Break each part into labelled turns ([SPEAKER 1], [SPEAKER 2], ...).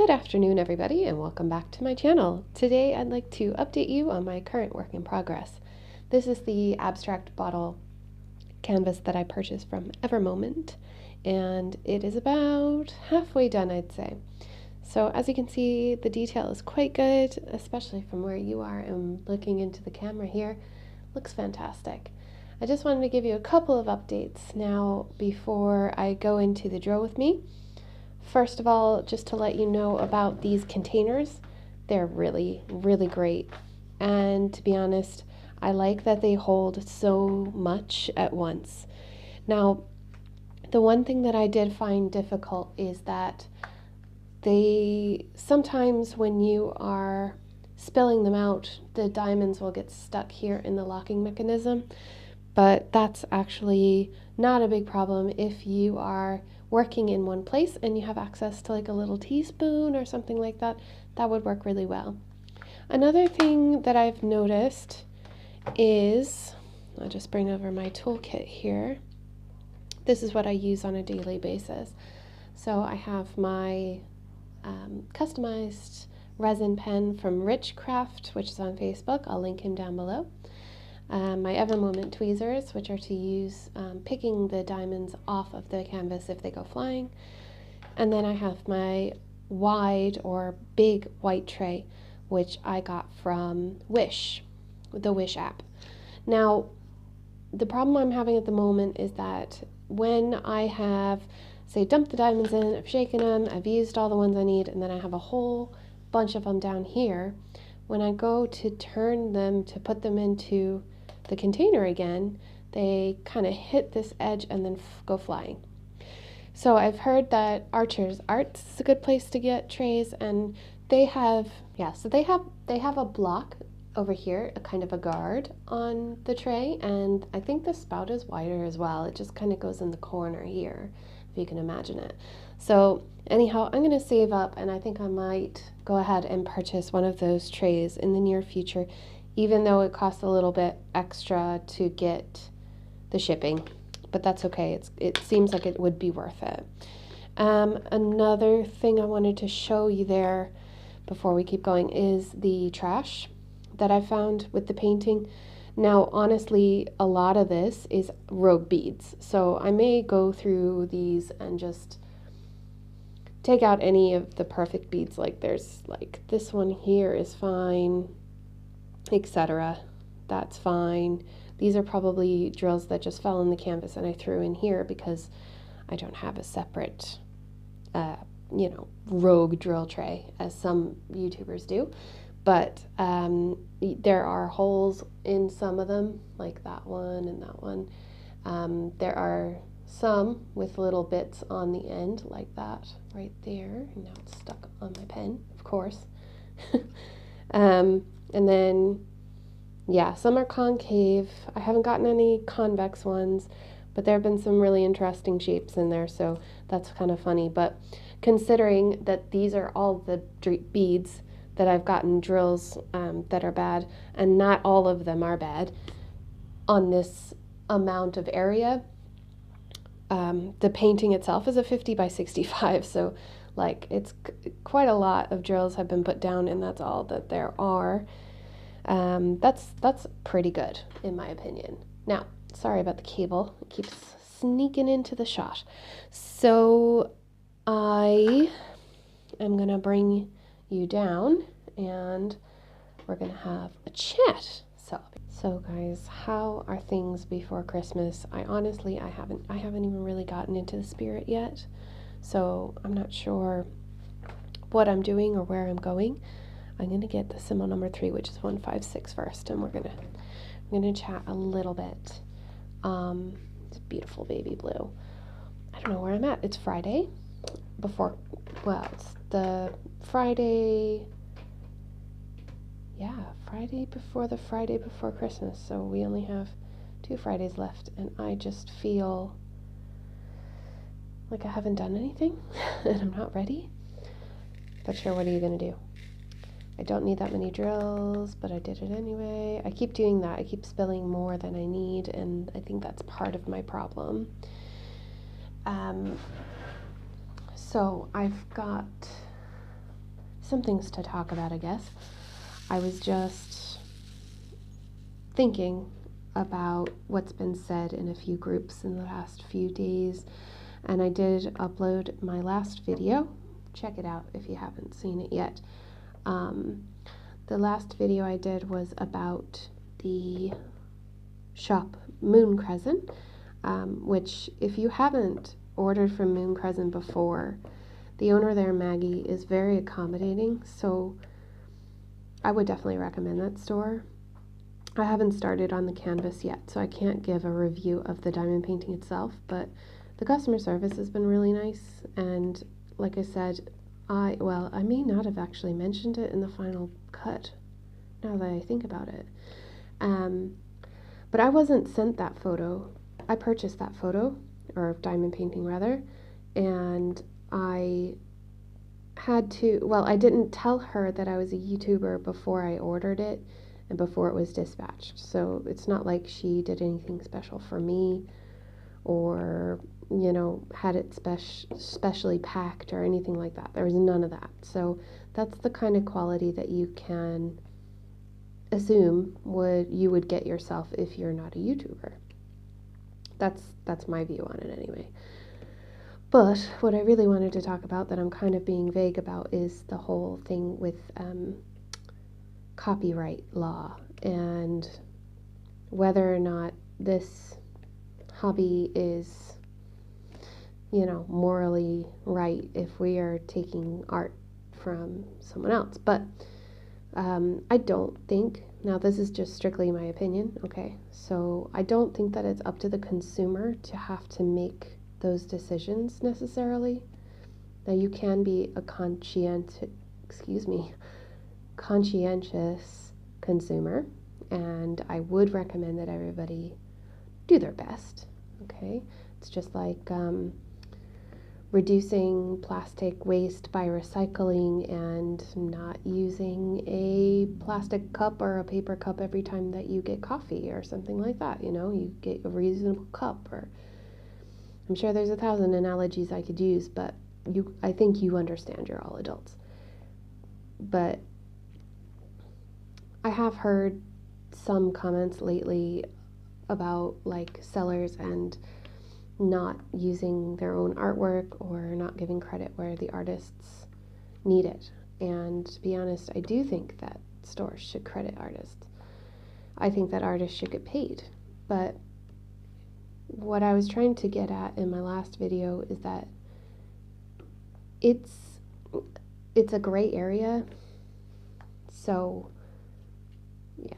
[SPEAKER 1] Good afternoon, everybody, and welcome back to my channel. Today I'd like to update you on my current work in progress. This is the abstract bottle canvas that I purchased from Evermoment, and it is about halfway done, I'd say. So as you can see, the detail is quite good, especially from where you are and looking into the camera here. Looks fantastic. I just wanted to give you a couple of updates now before I go into the drill with me. First of all, just to let you know about these containers, they're really, really great. And to be honest, I like that they hold so much at once. Now, the one thing that I did find difficult is that they sometimes when you are spilling them out, the diamonds will get stuck here in the locking mechanism. But that's actually not a big problem if you are working in one place and you have access to like a little teaspoon or something like that. That would work really well. Another thing that I've noticed is, I'll just bring over my toolkit here. This is what I use on a daily basis. So I have my customized resin pen from Richcraft, which is on Facebook. I'll link him down below. My Evermoment tweezers, which are to use picking the diamonds off of the canvas if they go flying. And then I have my wide or big white tray, which I got from Wish, the Wish app. Now, the problem I'm having at the moment is that when I have, say, dumped the diamonds in, I've shaken them, I've used all the ones I need, and then I have a whole bunch of them down here, when I go to turn them to put them into the container again, they kind of hit this edge and then go flying. So I've heard that Archer's Arts is a good place to get trays, and they have, they have a block over here, a kind of a guard on the tray, and I think the spout is wider as well. It just kind of goes in the corner here, if you can imagine it. So anyhow, I'm going to save up, and I think I might go ahead and purchase one of those trays in the near future, even though it costs a little bit extra to get the shipping, but that's okay. It seems like it would be worth it. Another thing I wanted to show you there before we keep going is the trash that I found with the painting. Now, honestly, a lot of this is rogue beads, so I may go through these and just take out any of the perfect beads. Like there's like this one here is fine, etc. That's fine. These are probably drills that just fell on the canvas and I threw in here because I don't have a separate rogue drill tray as some YouTubers do. But there are holes in some of them, like that one and that one. There are some with little bits on the end, like that right there. And now it's stuck on my pen, of course. And then, yeah, some are concave. I haven't gotten any convex ones, but there have been some really interesting shapes in there, so that's kind of funny. But considering that these are all the beads that I've gotten drills that are bad, and not all of them are bad on this amount of area, the painting itself is a 50 by 65, so like it's quite a lot of drills have been put down, and that's all that there are. That's pretty good in my opinion. Now, sorry about the cable, it keeps sneaking into the shot. So I am gonna bring you down and we're gonna have a chat. So guys, how are things before Christmas? I haven't even really gotten into the spirit yet, so I'm not sure what I'm doing or where I'm going. I'm gonna get the symbol number 3, which is 156 first, and I'm gonna chat a little bit. It's a beautiful baby blue. I don't know where I'm at. It's Friday before, well, it's the Friday, yeah, Friday before Christmas. So we only have 2 Fridays left, and I just feel like I haven't done anything and I'm not ready. But sure, what are you gonna do? I don't need that many drills, but I did it anyway. I keep doing that. I keep spilling more than I need, and I think that's part of my problem. So I've got some things to talk about, I guess. I was just thinking about what's been said in a few groups in the last few days, and I did upload my last video. Check it out if you haven't seen it yet. The last video I did was about the shop Moon Crescent, which if you haven't ordered from Moon Crescent before, the owner there, Maggie, is very accommodating, so I would definitely recommend that store. I haven't started on the canvas yet, so I can't give a review of the diamond painting itself, but the customer service has been really nice, and like I said, I may not have actually mentioned it in the final cut, now that I think about it. But I wasn't sent that photo. I purchased that photo, or diamond painting rather, and I had to, I didn't tell her that I was a YouTuber before I ordered it and before it was dispatched. So it's not like she did anything special for me or, you know, had it specially packed or anything like that. There was none of that. So that's the kind of quality that you can assume you would get yourself if you're not a YouTuber. That's my view on it anyway. But what I really wanted to talk about that I'm kind of being vague about is the whole thing with copyright law and whether or not this hobby is, you know, morally right if we are taking art from someone else. But I don't think, now this is just strictly my opinion, okay, so I don't think that it's up to the consumer to have to make those decisions necessarily. Now you can be a conscientious consumer, and I would recommend that everybody do their best, okay? It's just like reducing plastic waste by recycling and not using a plastic cup or a paper cup every time that you get coffee or something like that, you know, you get a reasonable cup, or I'm sure there's 1,000 analogies I could use, but I think you understand, you're all adults. But I have heard some comments lately about like sellers and not using their own artwork or not giving credit where the artists need it. And to be honest, I do think that stores should credit artists. I think that artists should get paid. But what I was trying to get at in my last video is that it's a gray area. So yeah,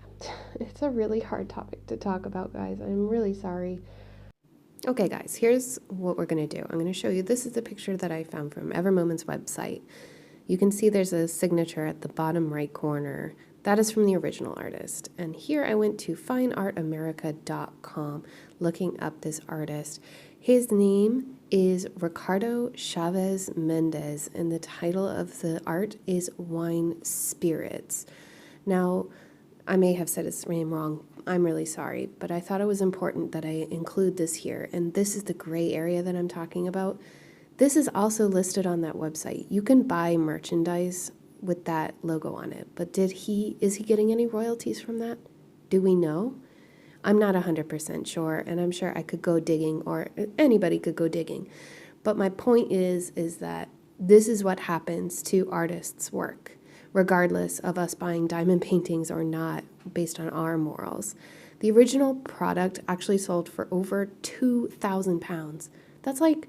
[SPEAKER 1] it's a really hard topic to talk about, guys. I'm really sorry. Okay guys, here's what we're going to do. I'm going to show you, this is the picture that I found from Evermoment's website. You can see there's a signature at the bottom right corner. That is from the original artist. And here I went to fineartamerica.com looking up this artist. His name is Ricardo Chavez Mendez, and the title of the art is Wine Spirits. Now, I may have said his name wrong. I'm really sorry, but I thought it was important that I include this here. And this is the gray area that I'm talking about. This is also listed on that website. You can buy merchandise with that logo on it, but is he getting any royalties from that? Do we know? I'm not 100% sure, and I'm sure I could go digging, or anybody could go digging. But my point is that this is what happens to artists' work, regardless of us buying diamond paintings or not, based on our morals. The original product actually sold for over £2,000. That's like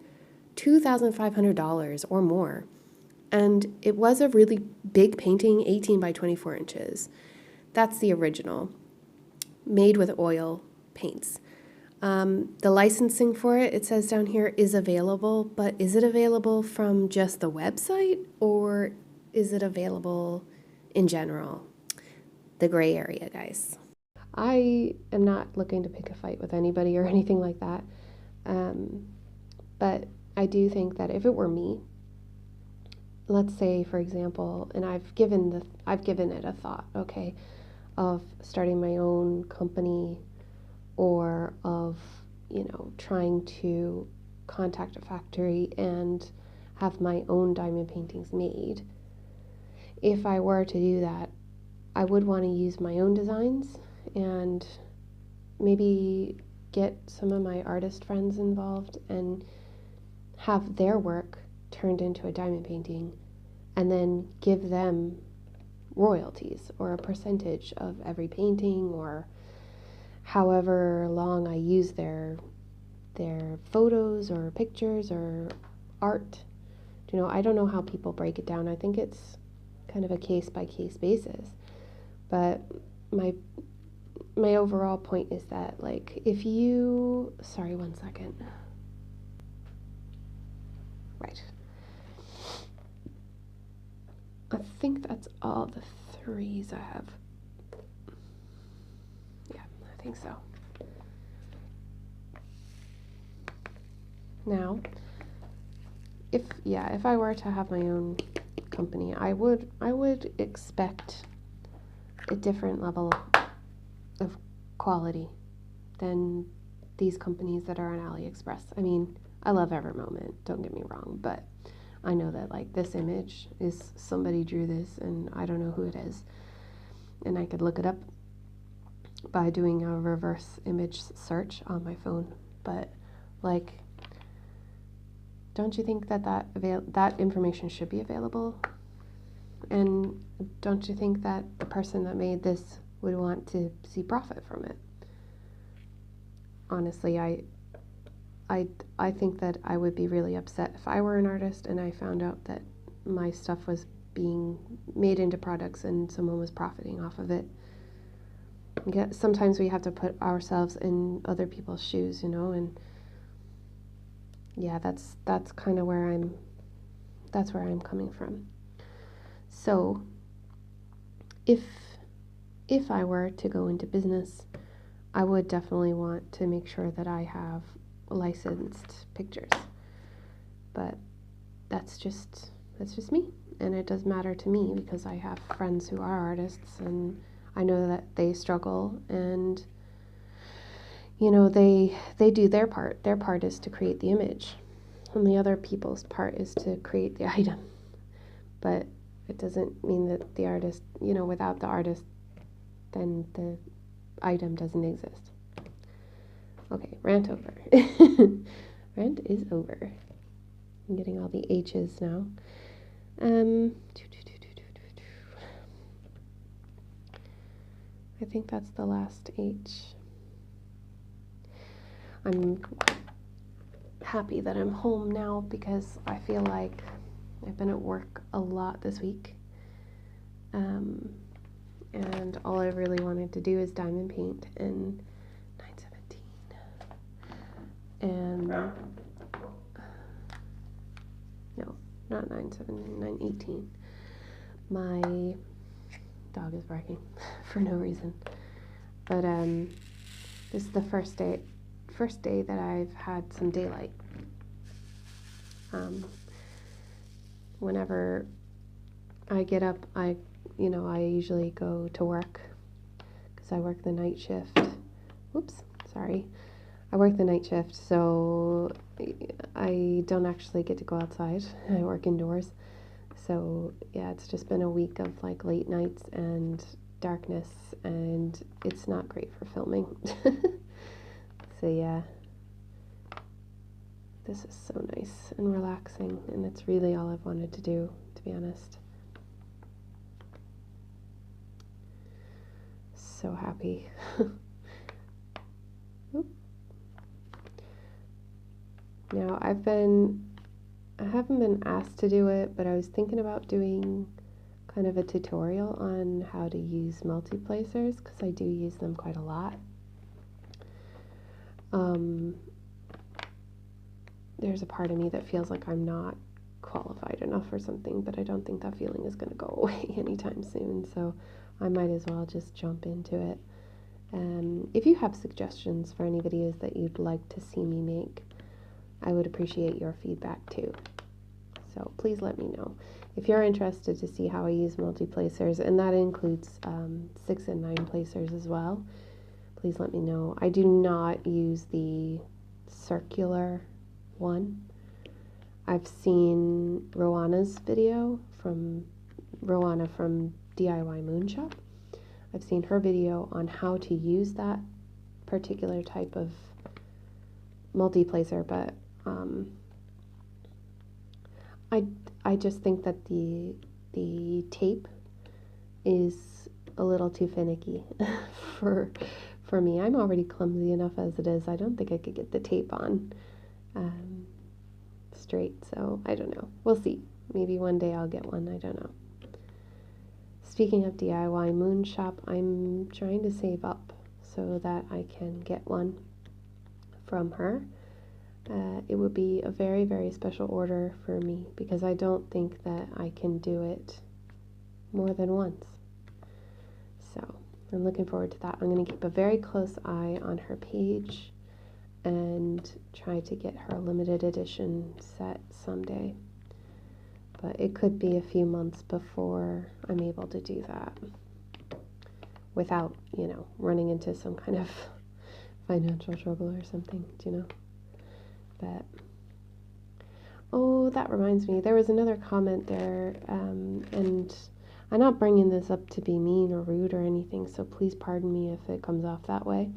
[SPEAKER 1] $2,500 or more. And it was a really big painting, 18 by 24 inches. That's the original, made with oil paints. The licensing for it, it says down here, is available, but is it available from just the website, or is it available in general? The gray area, guys. I am not looking to pick a fight with anybody or anything like that, but I do think that if it were me, let's say, for example, and I've given it a thought, okay, of starting my own company, or of, you know, trying to contact a factory and have my own diamond paintings made. if I were to do that, I would want to use my own designs and maybe get some of my artist friends involved and have their work turned into a diamond painting and then give them royalties or a percentage of every painting, or however long I use their photos or pictures or art. You know, I don't know how people break it down. I think it's kind of a case by case basis. But my overall point is that, like, if you, sorry, one second. Right. I think that's all the threes I have. Yeah, I think so. Now, if I were to have my own company, I would expect a different level of quality than these companies that are on AliExpress. I mean, I love every moment, don't get me wrong, but I know that, like, this image is, somebody drew this and I don't know who it is, and I could look it up by doing a reverse image search on my phone. But, like, don't you think that that information should be available? And don't you think that the person that made this would want to see profit from it? Honestly, I think that I would be really upset if I were an artist and I found out that my stuff was being made into products and someone was profiting off of it. Sometimes we have to put ourselves in other people's shoes, you know, and yeah, that's kind of where I'm coming from. So if I were to go into business, I would definitely want to make sure that I have licensed pictures. But that's just me, and it does matter to me because I have friends who are artists and I know that they struggle, and you know, they do their part. Their part is to create the image, and the other people's part is to create the item. But it doesn't mean that the artist, you know, without the artist, then the item doesn't exist. Okay, rant over. Rant is over. I'm getting all the H's now. I think that's the last H. I'm happy that I'm home now because I feel like I've been at work a lot this week. And all I really wanted to do is diamond paint in 917. And no, not 917, 918. My dog is barking for no reason. But this is the first day that I've had some daylight. Whenever I get up, I usually go to work because I work the night shift. Oops, sorry. I work the night shift, so I don't actually get to go outside. I work indoors. So yeah, it's just been a week of like late nights and darkness, and it's not great for filming. So yeah, this is so nice and relaxing, and it's really all I've wanted to do, to be honest. So happy. Now I haven't been asked to do it, but I was thinking about doing kind of a tutorial on how to use multiplacers because I do use them quite a lot. There's a part of me that feels like I'm not qualified enough or something, but I don't think that feeling is going to go away anytime soon, so I might as well just jump into it. If you have suggestions for any videos that you'd like to see me make, I would appreciate your feedback too. So please let me know. If you're interested to see how I use multi-placers, and that includes 6 and 9 placers as well, please let me know. I do not use the circular one. I've seen Rowanna's video from Roanna from DIY Moonshop. I've seen her video on how to use that particular type of multi-placer, but I just think that the tape is a little too finicky for me. I'm already clumsy enough as it is. I don't think I could get the tape on straight, so I don't know. We'll see. Maybe one day I'll get one. I don't know. Speaking of DIY Moonshop, I'm trying to save up so that I can get one from her. It would be a very, very special order for me because I don't think that I can do it more than once. So I'm looking forward to that. I'm going to keep a very close eye on her page and try to get her limited edition set someday. But it could be a few months before I'm able to do that without, you know, running into some kind of financial trouble or something, do you know? But, oh, that reminds me, there was another comment there, and I'm not bringing this up to be mean or rude or anything, so please pardon me if it comes off that way.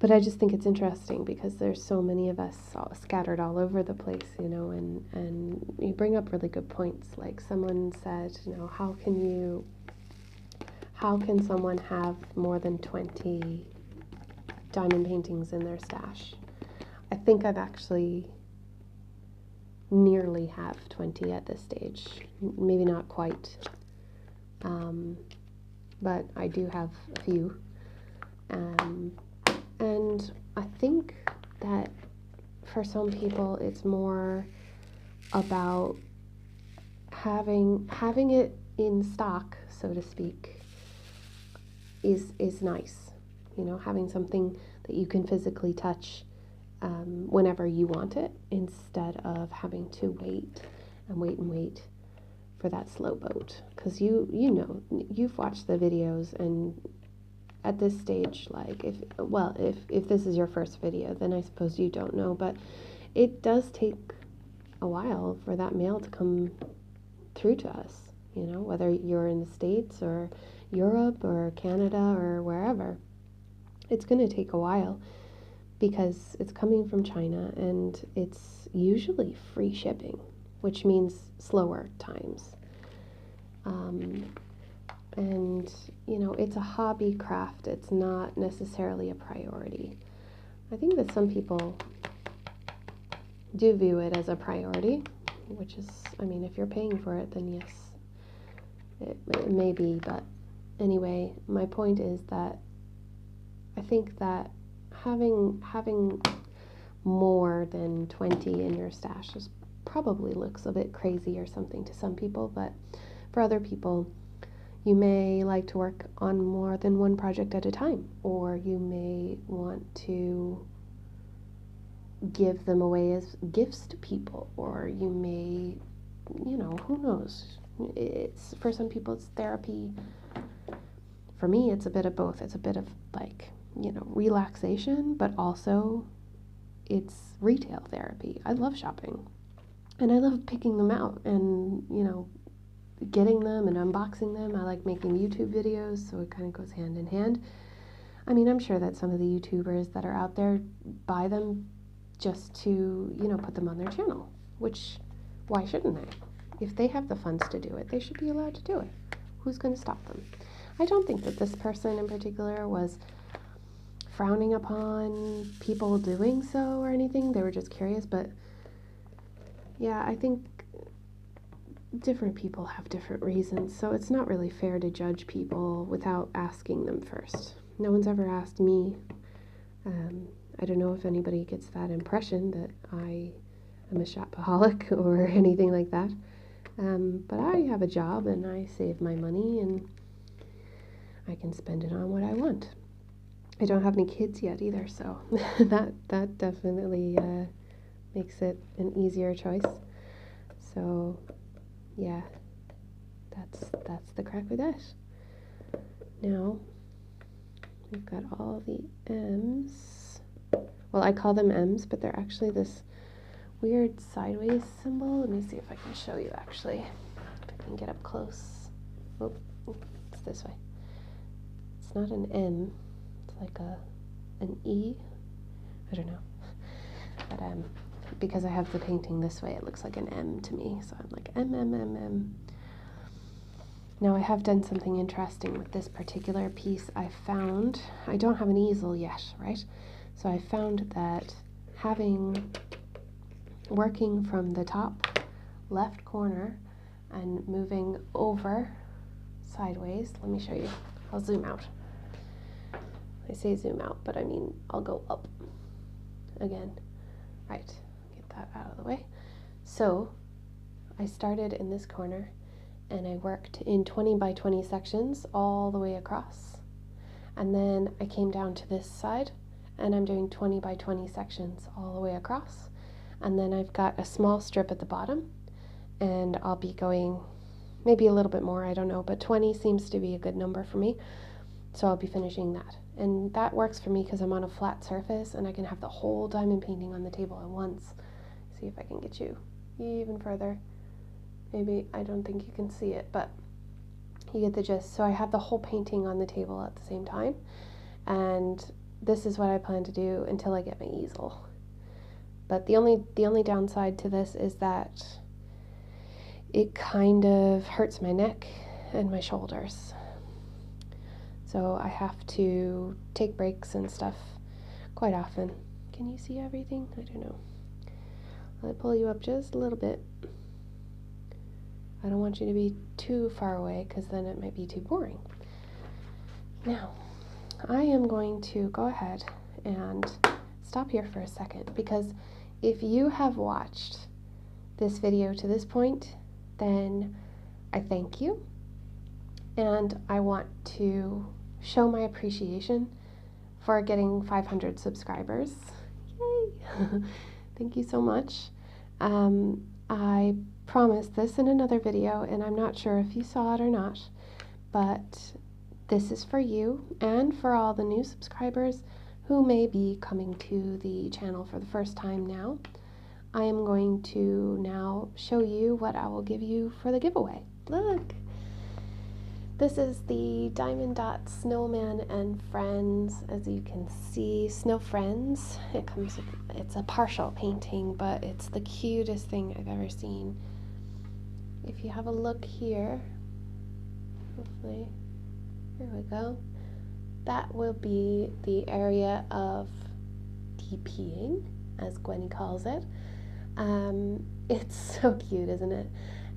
[SPEAKER 1] But I just think it's interesting because there's so many of us all scattered all over the place, you know, and you bring up really good points. Like someone said, you know, how can someone have more than 20 diamond paintings in their stash? I think I've actually nearly have 20 at this stage. Maybe not quite, but I do have a few. And I think that for some people it's more about having it in stock, so to speak, is nice. You know, having something that you can physically touch whenever you want it, instead of having to wait and wait for that slow boat. Because you know, you've watched the videos, and at this stage, like, if this is your first video, then I suppose you don't know, but it does take a while for that mail to come through to us, you know, whether you're in the States or Europe or Canada or wherever. It's going to take a while because it's coming from China, and it's usually free shipping, which means slower times. And, you know, it's a hobby craft. It's not necessarily a priority. I think that some people do view it as a priority, which is, I mean, if you're paying for it, then yes, it may be. But anyway, my point is that I think that having more than 20 in your stash is probably looks a bit crazy or something to some people, but for other people, you may like to work on more than one project at a time, or you may want to give them away as gifts to people, or you may, you know, who knows. It's, for some people it's therapy. For me, it's a bit of both. It's a bit of, like, you know, relaxation, but also it's retail therapy. I love shopping, and I love picking them out and, you know, getting them and unboxing them. I like making YouTube videos, so it kind of goes hand in hand. I mean, I'm sure that some of the YouTubers that are out there buy them just to, you know, put them on their channel, which, why shouldn't they? If they have the funds to do it, they should be allowed to do it. Who's going to stop them? I don't think that this person in particular was frowning upon people doing so or anything. They were just curious, but yeah, I think different people have different reasons, so it's not really fair to judge people without asking them first. No one's ever asked me. I don't know if anybody gets that impression that I am a shopaholic or anything like that, but I have a job and I save my money and I can spend it on what I want. I don't have any kids yet either, so that definitely makes it an easier choice. So yeah, that's the crack with that. Now we've got all the M's. Well, I call them M's, but they're actually this weird sideways symbol. Let me see if I can show you actually, if I can get up close. Oh, it's this way. It's not an M, it's like an E. I don't know. But because I have the painting this way, it looks like an M to me. So I'm like M, M, M, M. Now I have done something interesting with this particular piece. I don't have an easel yet, right? So I found that working from the top left corner and moving over sideways, let me show you. I'll zoom out. I say zoom out, but I mean I'll go up again. Right, get that out of the way. So I started in this corner and I worked in 20 by 20 sections all the way across. And then I came down to this side and I'm doing 20 by 20 sections all the way across. And then I've got a small strip at the bottom and I'll be going maybe a little bit more, I don't know, but 20 seems to be a good number for me. So I'll be finishing that. And that works for me because I'm on a flat surface and I can have the whole diamond painting on the table at once. See if I can get you even further. Maybe, I don't think you can see it, but you get the gist. So I have the whole painting on the table at the same time. And this is what I plan to do until I get my easel. But the only downside to this is that it kind of hurts my neck and my shoulders. So I have to take breaks and stuff quite often. Can you see everything? I don't know. I'll pull you up just a little bit. I don't want you to be too far away because then it might be too boring. Now, I am going to go ahead and stop here for a second because if you have watched this video to this point, then I thank you. And I want to show my appreciation for getting 500 subscribers. Yay! Thank you so much. I promised this in another video, and I'm not sure if you saw it or not, but this is for you and for all the new subscribers who may be coming to the channel for the first time now. I am going to now show you what I will give you for the giveaway. Look! This is the Diamond Dot Snowman and Friends. As you can see, Snow Friends. It's a partial painting, but it's the cutest thing I've ever seen. If you have a look here, hopefully, here we go. That will be the area of DPing, as Gwenny calls it. It's so cute, isn't it?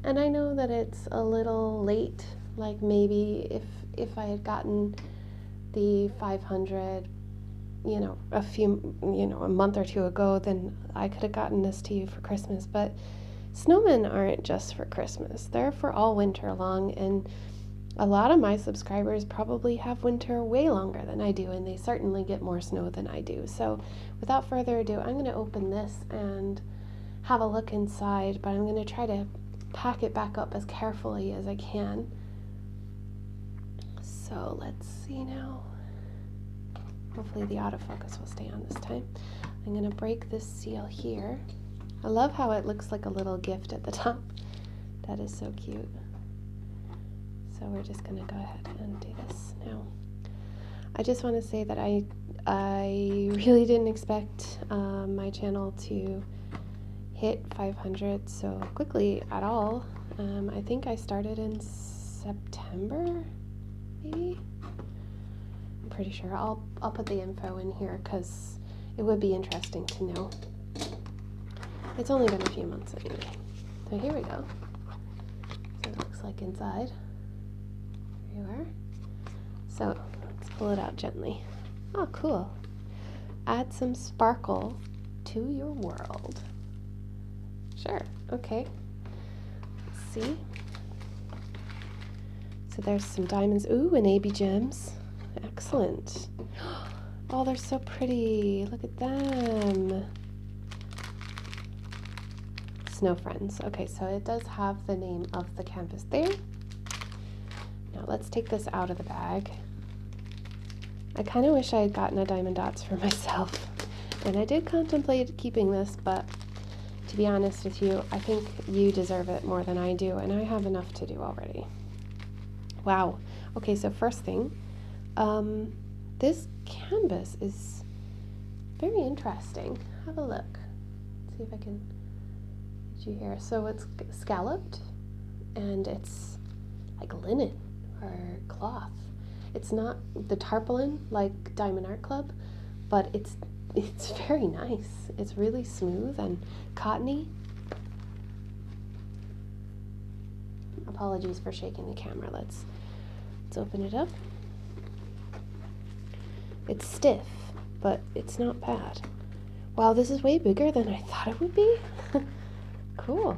[SPEAKER 1] And I know that it's a little late. Like maybe if I had gotten the 500, a month or two ago, then I could have gotten this to you for Christmas. But snowmen aren't just for Christmas. They're for all winter long, and a lot of my subscribers probably have winter way longer than I do, and they certainly get more snow than I do. So without further ado, I'm going to open this and have a look inside, but I'm going to try to pack it back up as carefully as I can. So let's see now. Hopefully the autofocus will stay on this time. I'm going to break this seal here. I love how it looks like a little gift at the top. That is so cute. So we're just going to go ahead and do this now. I just want to say that I really didn't expect my channel to hit 500 so quickly at all. I think I started in September. Maybe? I'm pretty sure. I'll put the info in here because it would be interesting to know. It's only been a few months anyway. So here we go. So it looks like inside. There you are. So let's pull it out gently. Oh, cool. Add some sparkle to your world. Sure. Okay. Let's see. So there's some diamonds. Ooh, and AB gems. Excellent. Oh, they're so pretty. Look at them. Snow Friends. Okay, so it does have the name of the canvas there. Now let's take this out of the bag. I kind of wish I had gotten a Diamond Dots for myself. And I did contemplate keeping this, but to be honest with you, I think you deserve it more than I do, and I have enough to do already. Wow. Okay, so first thing, this canvas is very interesting. Have a look. See if I can get you here. So it's scalloped, and it's like linen or cloth. It's not the tarpaulin like Diamond Art Club, but it's very nice. It's really smooth and cottony. Apologies for shaking the camera. Let's open it up. It's stiff, but it's not bad. Wow, this is way bigger than I thought it would be. Cool.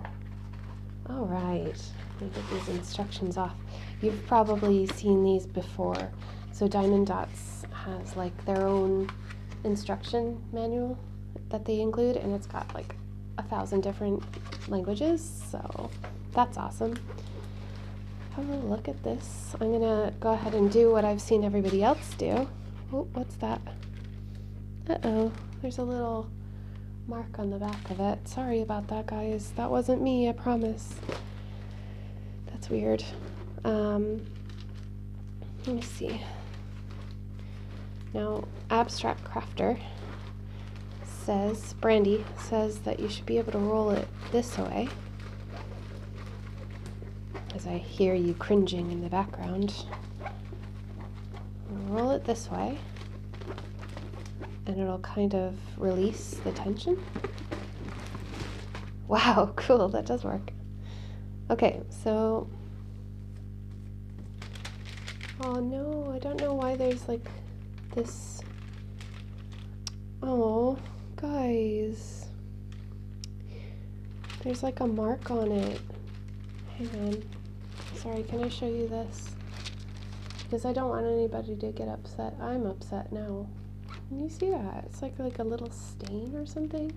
[SPEAKER 1] All right, let me get these instructions off. You've probably seen these before. So Diamond Dots has like their own instruction manual that they include, and it's got like 1,000 different languages, so that's awesome. Have a look at this. I'm gonna go ahead and do what I've seen everybody else do. Oh, what's that? Uh-oh, there's a little mark on the back of it. Sorry about that, guys. That wasn't me, I promise. That's weird. Let me see. Now, Abstract Crafter says, Brandy says that you should be able to roll it this way. As I hear you cringing in the background. Roll it this way, and it'll kind of release the tension. Wow, cool, that does work. Okay, so, oh no, I don't know why there's like this, oh, guys, there's like a mark on it. Hang on, sorry, can I show you this? Because I don't want anybody to get upset. I'm upset now. Can you see that? It's like a little stain or something.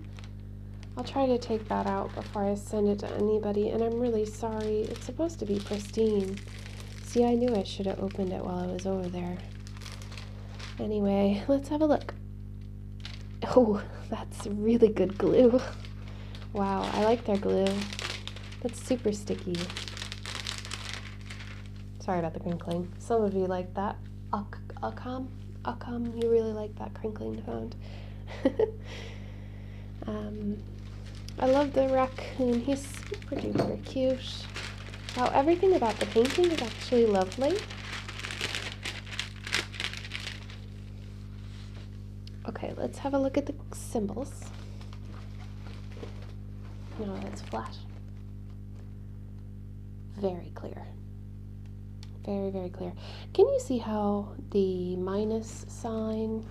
[SPEAKER 1] I'll try to take that out before I send it to anybody, and I'm really sorry. It's supposed to be pristine. See, I knew I should have opened it while I was over there. Anyway, let's have a look. Oh, that's really good glue. Wow, I like their glue. That's super sticky. Sorry about the crinkling. Some of you like that. Akam, you really like that crinkling sound. I love the raccoon. He's super duper cute. Wow, everything about the painting is actually lovely. Okay, let's have a look at the symbols. No, that's flat. Very clear. Very, very clear. Can you see how the minus sign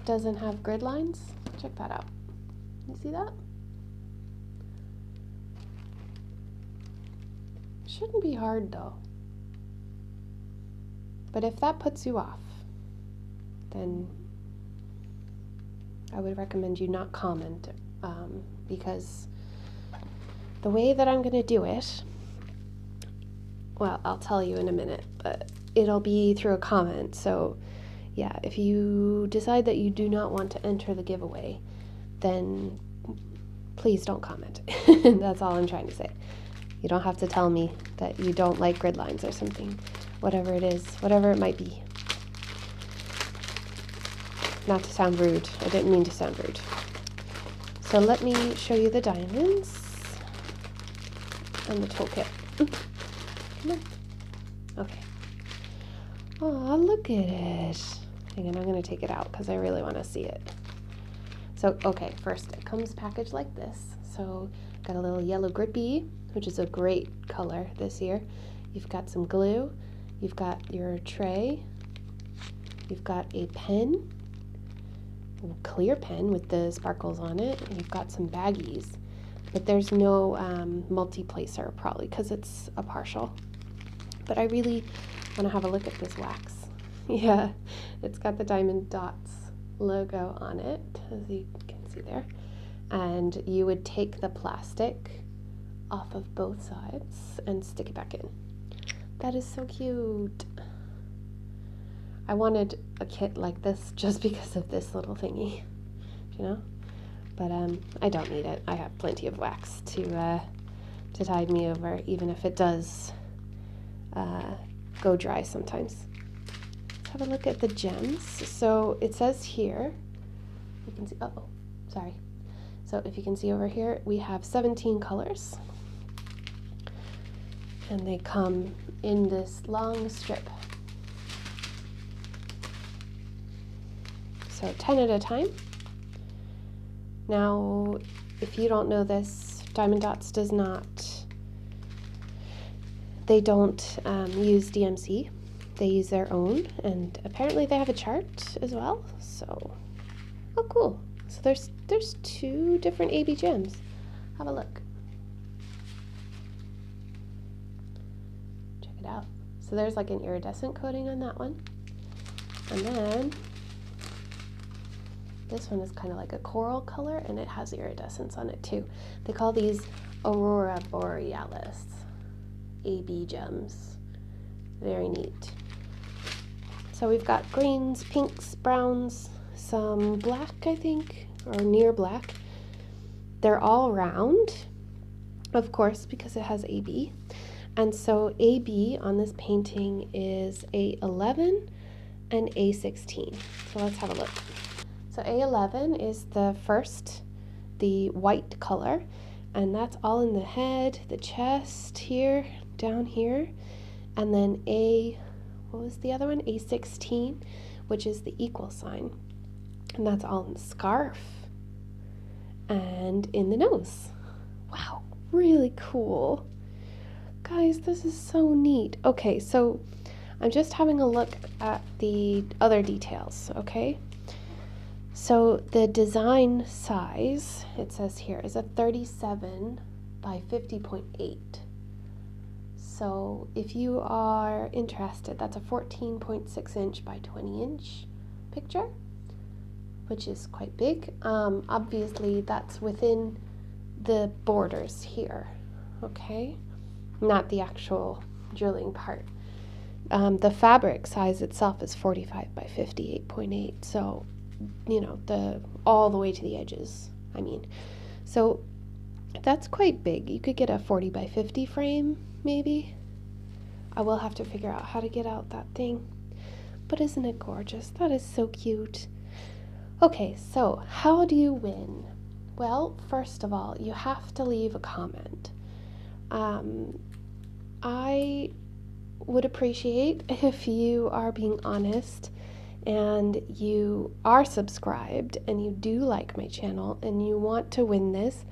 [SPEAKER 1] doesn't have grid lines? Check that out. You see that? Shouldn't be hard though. But if that puts you off, then I would recommend you not comment, because the way that I'm going to do it, well, I'll tell you in a minute, but it'll be through a comment. So yeah, if you decide that you do not want to enter the giveaway, then please don't comment. That's all I'm trying to say. You don't have to tell me that you don't like grid lines or something, whatever it is, whatever it might be. Not to sound rude, I didn't mean to sound rude. So let me show you the diamonds and the toolkit. Come on. Okay. Oh, look at it. Hang on, I'm going to take it out because I really want to see it. So, okay, first it comes packaged like this. So, got a little yellow grippy, which is a great color this year. You've got some glue. You've got your tray. You've got a pen, a clear pen with the sparkles on it. You've got some baggies, but there's no multi-placer probably because it's a partial. But I really want to have a look at this wax. Yeah, it's got the Diamond Dots logo on it, as you can see there. And you would take the plastic off of both sides and stick it back in. That is so cute. I wanted a kit like this just because of this little thingy, you know? but I don't need it. I have plenty of wax to tide me over, even if it does go dry sometimes. Let's have a look at the gems. So it says here, you can see, uh-oh, sorry. So if you can see over here, we have 17 colors, and they come in this long strip. So 10 at a time. Now, if you don't know this, Diamond Dots does not, they don't use DMC. They use their own, and apparently they have a chart as well. So, oh cool. So there's 2 different AB gems. Have a look. Check it out. So there's like an iridescent coating on that one. And then this one is kind of like a coral color, and it has iridescence on it too. They call these Aurora Borealis AB gems. Very neat. So we've got greens, pinks, browns, some black, I think, or near black. They're all round, of course, because it has AB. And so AB on this painting is A11 and A16. So let's have a look. So A11 is the first, the white color, and that's all in the head, the chest here, down here, and then what was the other one? A16, which is the equal sign, and that's all in the scarf and in the nose. Wow, really cool. Guys, this is so neat. Okay, so I'm just having a look at the other details, okay? So the design size, it says here, is a 37 by 50.8. So if you are interested, that's a 14.6 inch by 20 inch picture, which is quite big. Obviously that's within the borders here, okay? Not the actual drilling part. The fabric size itself is 45 by 58.8, so you know, all the way to the edges, I mean. So that's quite big. You could get a 40 by 50 frame, maybe. I will have to figure out how to get out that thing. But isn't it gorgeous? That is so cute. Okay, so how do you win? Well, first of all, you have to leave a comment. I would appreciate if you are being honest and you are subscribed and you do like my channel and you want to win this.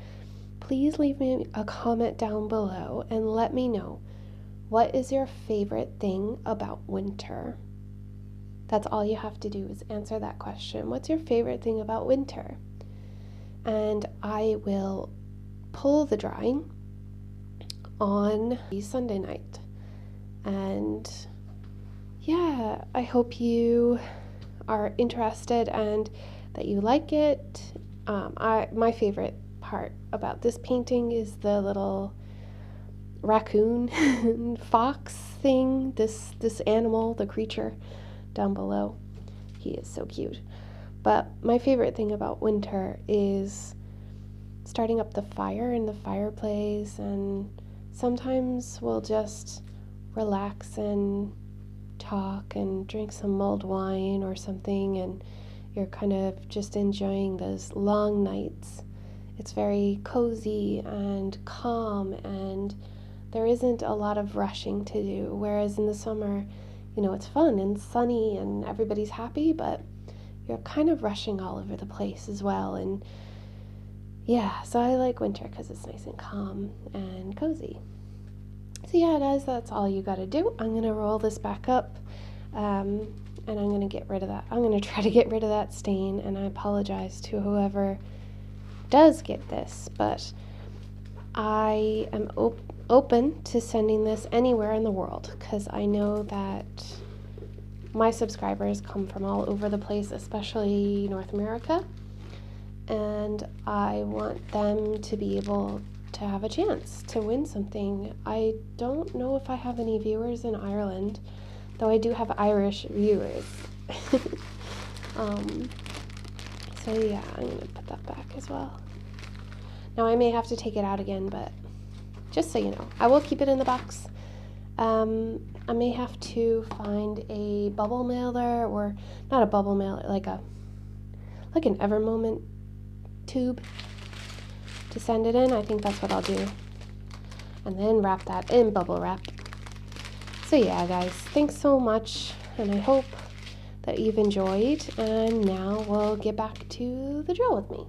[SPEAKER 1] Please leave me a comment down below and let me know, what is your favorite thing about winter? That's all you have to do, is answer that question. What's your favorite thing about winter? And I will pull the drawing on Sunday night. And yeah, I hope you are interested and that you like it. My favorite part about this painting is the little raccoon fox thing, this animal, the creature down below. He is so cute. But my favorite thing about winter is starting up the fire in the fireplace, and sometimes we'll just relax and talk and drink some mulled wine or something, and you're kind of just enjoying those long nights. It's very cozy and calm, and there isn't a lot of rushing to do, whereas in the summer, you know, it's fun and sunny and everybody's happy, but you're kind of rushing all over the place as well. And yeah, so I like winter because it's nice and calm and cozy. So yeah, guys, that's all you got to do. I'm going to roll this back up, and I'm going to get rid of that. I'm going to try to get rid of that stain, and I apologize to whoever does get this, but I am open to sending this anywhere in the world, because I know that my subscribers come from all over the place, especially North America, and I want them to be able to have a chance to win something. I don't know if I have any viewers in Ireland, though I do have Irish viewers. So yeah, I'm gonna put that back. as well. Now I may have to take it out again, but just so you know, I will keep it in the box. I may have to find a bubble mailer, or not a bubble mailer, like an Evermoment tube to send it in. I think that's what I'll do. And then wrap that in bubble wrap. So yeah, guys, thanks so much, and I hope that you've enjoyed, and now we'll get back to the drill with me.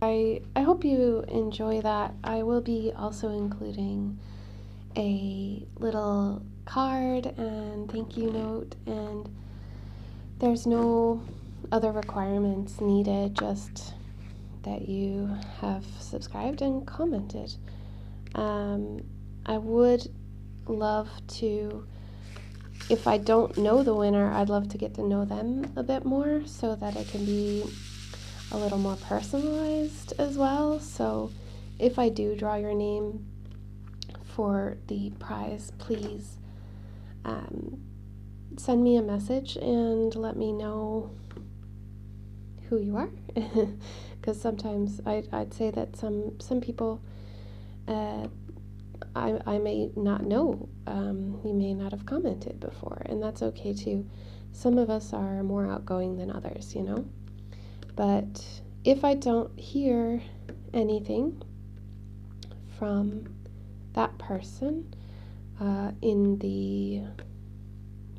[SPEAKER 1] I hope you enjoy that. I will be also including a little card and thank you note, and there's no other requirements needed, just that you have subscribed and commented. I would love to, if I don't know the winner, I'd love to get to know them a bit more so that it can be a little more personalized as well. So if I do draw your name for the prize, please send me a message and let me know who you are, because sometimes I'd say that some people I may not know. You may not have commented before, and that's okay too. Some of us are more outgoing than others, you know. But if I don't hear anything from that person in the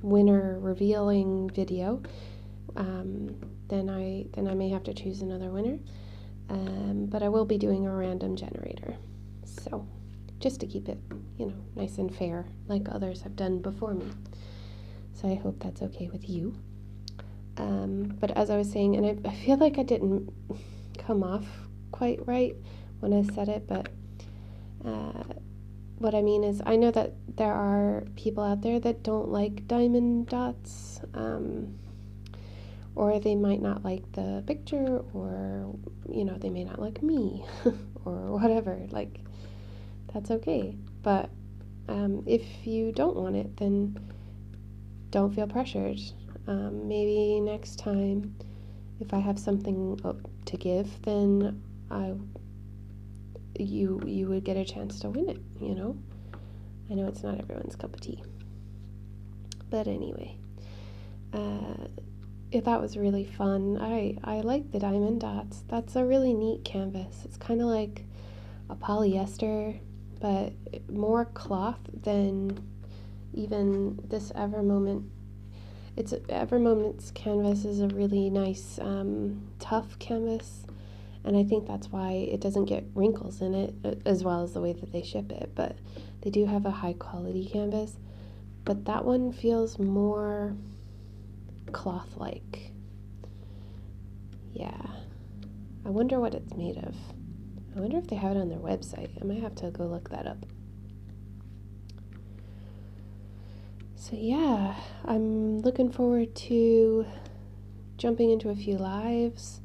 [SPEAKER 1] winner revealing video, then I may have to choose another winner. But I will be doing a random generator, so just to keep it, you know, nice and fair, like others have done before me. So I hope that's okay with you. But as I was saying, and I feel like I didn't come off quite right when I said it, but what I mean is, I know that there are people out there that don't like diamond dots, or they might not like the picture, or, you know, they may not like me, or whatever. Like, that's okay. But if you don't want it, then don't feel pressured. Maybe next time, if I have something to give, then you would get a chance to win it, you know? I know it's not everyone's cup of tea. But anyway, that was really fun. I like the diamond dots. That's a really neat canvas. It's kind of like a polyester, but more cloth than even this Evermoment. Evermoment's canvas is a really nice, tough canvas, and I think that's why it doesn't get wrinkles in it, as well as the way that they ship it. But they do have a high quality canvas, but that one feels more cloth-like. Yeah, I wonder what it's made of. I wonder if they have it on their website. I might have to go look that up. So yeah, I'm looking forward to jumping into a few lives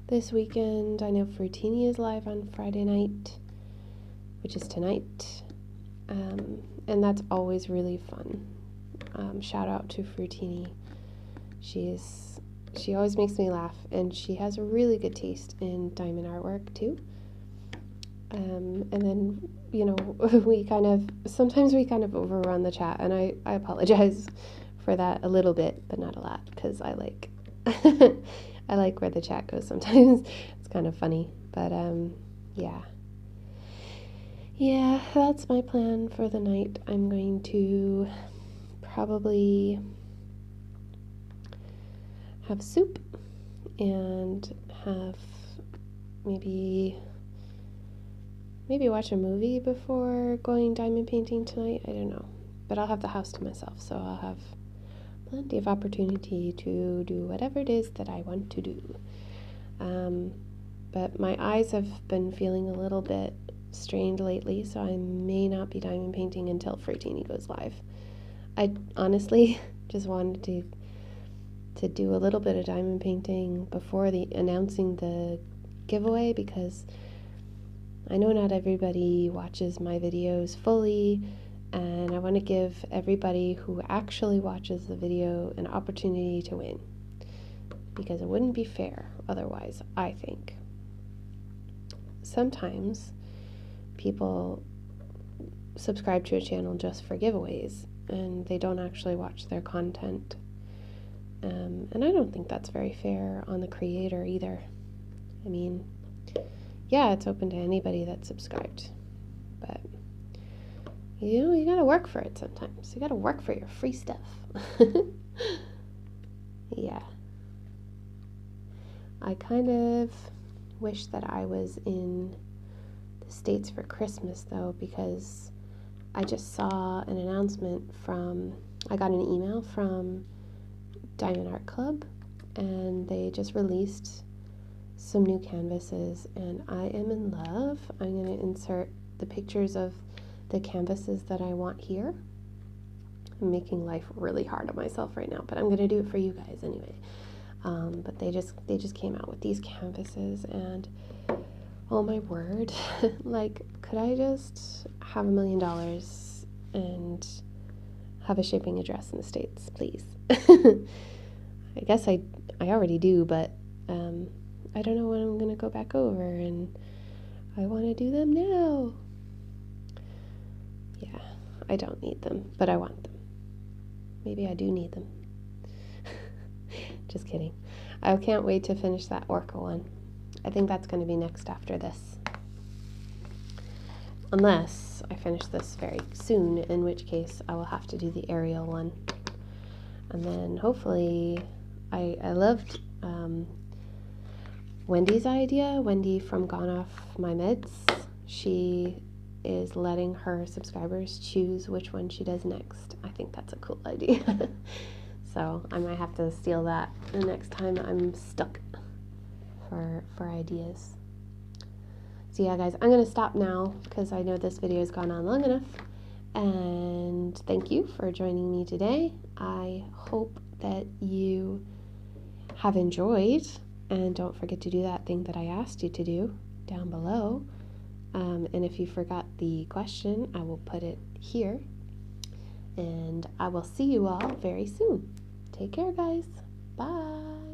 [SPEAKER 1] this weekend. I know Fruitini is live on Friday night, which is tonight, and that's always really fun. Shout out to Fruitini. She always makes me laugh, and she has a really good taste in diamond artwork too. And then, you know, sometimes we kind of overrun the chat, and I apologize for that a little bit, but not a lot, because I like I like where the chat goes sometimes. It's kind of funny, but yeah, that's my plan for the night. I'm going to probably have soup and have maybe watch a movie before going diamond painting tonight. I don't know, but I'll have the house to myself, so I'll have plenty of opportunity to do whatever it is that I want to do. But my eyes have been feeling a little bit strained lately, so I may not be diamond painting until Fruitini goes live. I honestly just wanted to do a little bit of diamond painting before announcing the giveaway, because I know not everybody watches my videos fully, and I want to give everybody who actually watches the video an opportunity to win. because it wouldn't be fair otherwise, I think. Sometimes people subscribe to a channel just for giveaways and they don't actually watch their content. And I don't think that's very fair on the creator either. I mean, yeah, it's open to anybody that's subscribed, but you know, you gotta work for it sometimes. You gotta work for your free stuff. Yeah. I kind of wish that I was in the States for Christmas though, because I just saw an announcement I got an email from Diamond Art Club, and they just released some new canvases, and I am in love. I'm going to insert the pictures of the canvases that I want here. I'm making life really hard on myself right now, but I'm going to do it for you guys anyway. But they just came out with these canvases, and oh my word, like, could I just have $1 million and have a shipping address in the States, please? I guess I already do, but I don't know when I'm gonna go back over, and I want to do them now. Yeah, I don't need them, but I want them. Maybe I do need them. Just kidding. I can't wait to finish that Orca one. I think that's going to be next after this. Unless I finish this very soon, in which case I will have to do the Ariel one. And then hopefully, I loved Wendy's idea. Wendy from Gone Off My Meds. She is letting her subscribers choose which one she does next. I think that's a cool idea. So I might have to steal that the next time I'm stuck for ideas. So yeah, guys, I'm going to stop now because I know this video has gone on long enough. And thank you for joining me today. I hope that you have enjoyed, and don't forget to do that thing that I asked you to do down below. And if you forgot the question, I will put it here. And I will see you all very soon. Take care, guys. Bye.